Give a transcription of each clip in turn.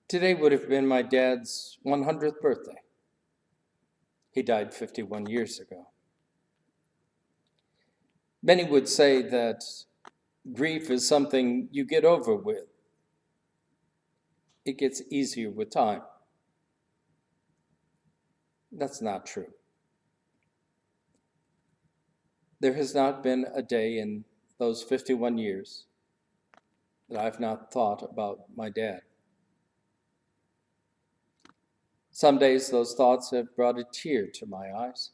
Today would have been my dad's 100th birthday. He died 51 years ago. Many would say that grief is something you get over with. It gets easier with time. That's not true. There has not been a day in those 51 years that I've not thought about my dad. Some days those thoughts have brought a tear to my eyes.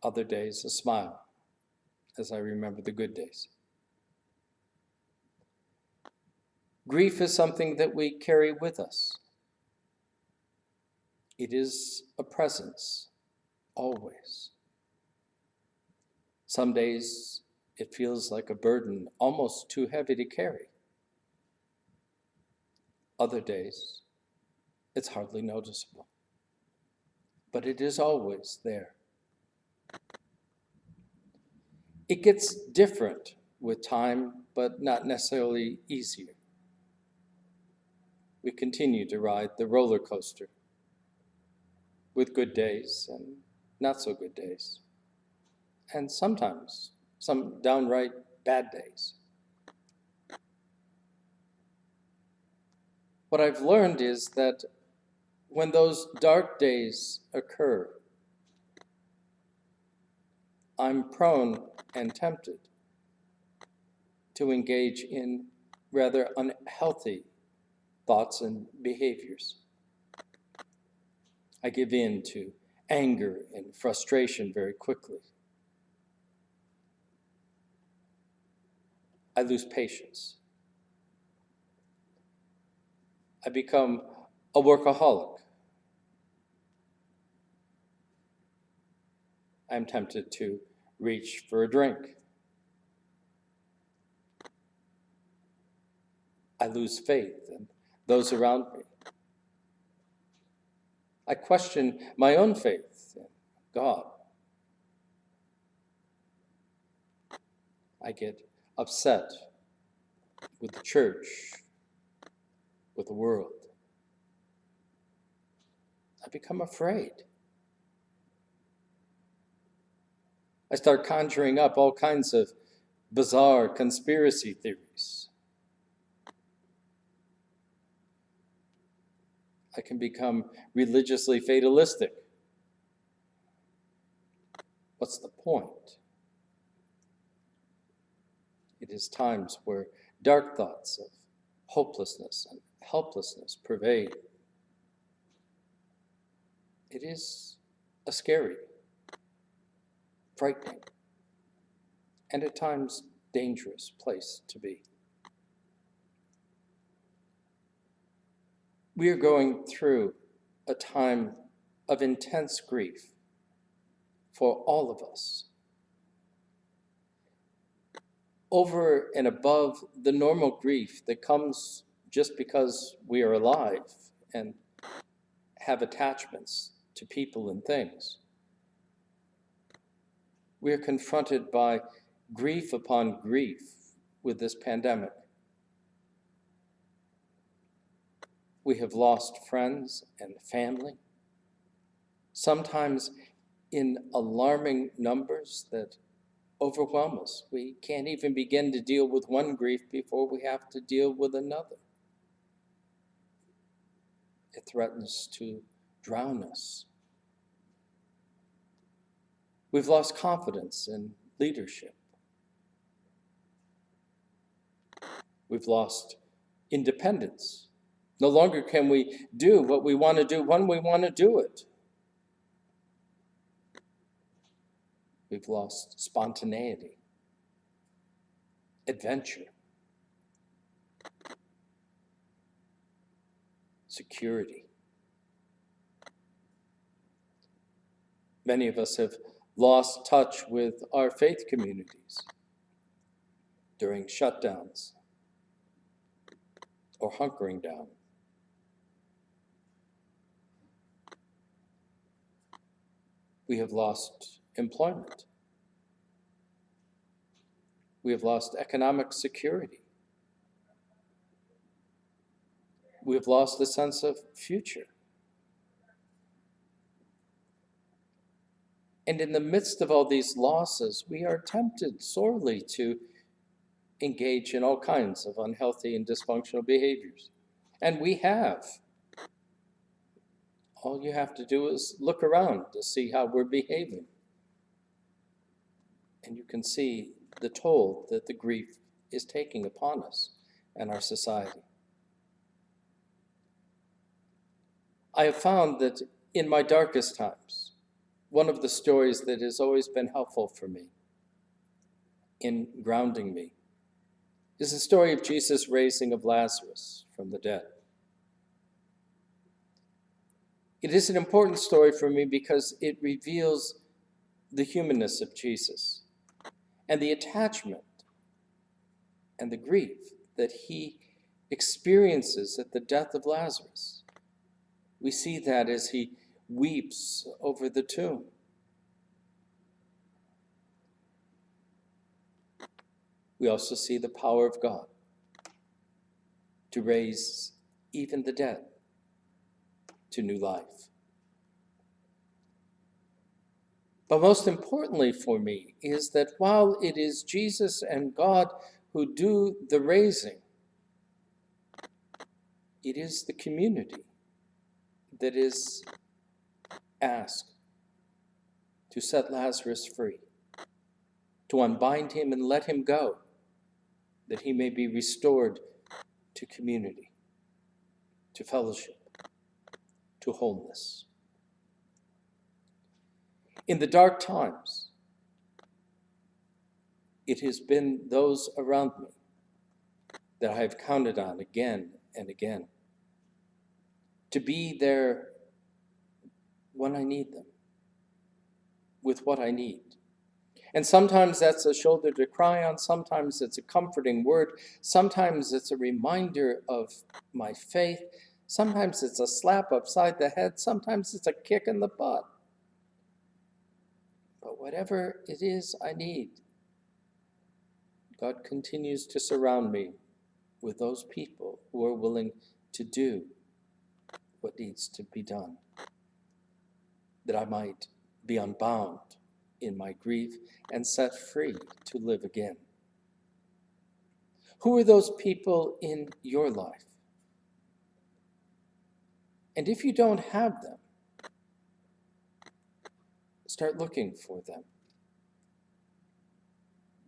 Other days a smile as I remember the good days. Grief is something that we carry with us. It is a presence, always. Some days it feels like a burden, almost too heavy to carry. Other days, it's hardly noticeable. But it is always there. It gets different with time, but not necessarily easier. We continue to ride the roller coaster with good days and not so good days, and sometimes some downright bad days. What I've learned is that when those dark days occur, I'm prone and tempted to engage in rather unhealthy thoughts and behaviors. I give in to anger and frustration very quickly. I lose patience. I become a workaholic. I'm tempted to reach for a drink. I lose faith in those around me. I question my own faith in God. I get upset with the church, with the world. I become afraid. I start conjuring up all kinds of bizarre conspiracy theories. I can become religiously fatalistic. What's the point? It is times where dark thoughts of hopelessness and helplessness pervade. It is a scary, frightening, and at times dangerous place to be. We are going through a time of intense grief for all of us. Over and above the normal grief that comes just because we are alive and have attachments to people and things, we are confronted by grief upon grief with this pandemic. We have lost friends and family, sometimes in alarming numbers that overwhelm us. We can't even begin to deal with one grief before we have to deal with another. It threatens to drown us. We've lost confidence in leadership. We've lost independence. No longer can we do what we want to do when we want to do it. We've lost spontaneity, adventure, security. Many of us have lost touch with our faith communities during shutdowns or hunkering down. We have lost employment. We have lost economic security. we've lost a sense of future. And in the midst of all these losses, we are tempted sorely to engage in all kinds of unhealthy and dysfunctional behaviors. And we have. All you have to do is look around to see how we're behaving. And you can see the toll that the grief is taking upon us and our society. I have found that in my darkest times, one of the stories that has always been helpful for me in grounding me is the story of Jesus' raising of Lazarus from the dead. It is an important story for me because it reveals the humanness of Jesus and the attachment and the grief that he experiences at the death of Lazarus. We see that as he weeps over the tomb. We also see the power of God to raise even the dead to new life. But most importantly for me is that while it is Jesus and God who do the raising, it is the community that is asked to set Lazarus free, to unbind him and let him go, that he may be restored to community, to fellowship, to wholeness. In the dark times, it has been those around me that I have counted on again and again to be there when I need them, with what I need. And sometimes that's a shoulder to cry on, sometimes it's a comforting word, sometimes it's a reminder of my faith, sometimes it's a slap upside the head, sometimes it's a kick in the butt. But whatever it is I need, God continues to surround me with those people who are willing to do what needs to be done, that I might be unbound in my grief and set free to live again. Who are those people in your life? And if you don't have them, start looking for them.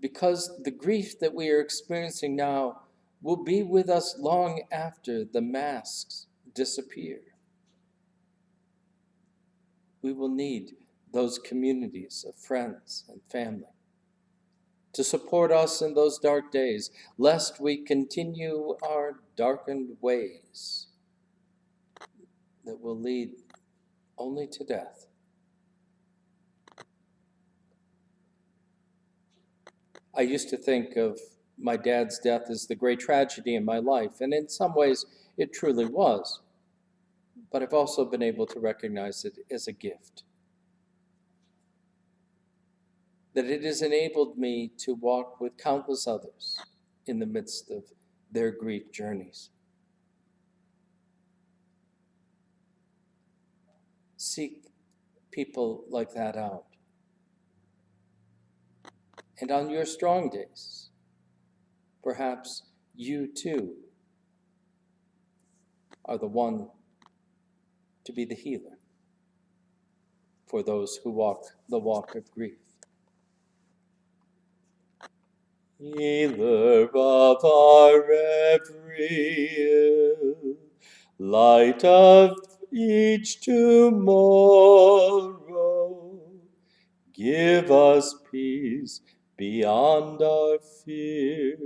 Because the grief that we are experiencing now will be with us long after the masks disappear. We will need those communities of friends and family to support us in those dark days, lest we continue our darkened ways that will lead only to death. I used to think of my dad's death as the great tragedy in my life, and in some ways it truly was. But I've also been able to recognize it as a gift. That it has enabled me to walk with countless others in the midst of their grief journeys. Seek people like that out. And on your strong days, perhaps you too are the one to be the healer for those who walk the walk of grief. Healer of our every ill, light of each tomorrow, give us peace beyond our fear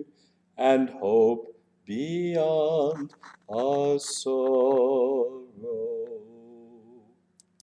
and hope beyond our sorrow.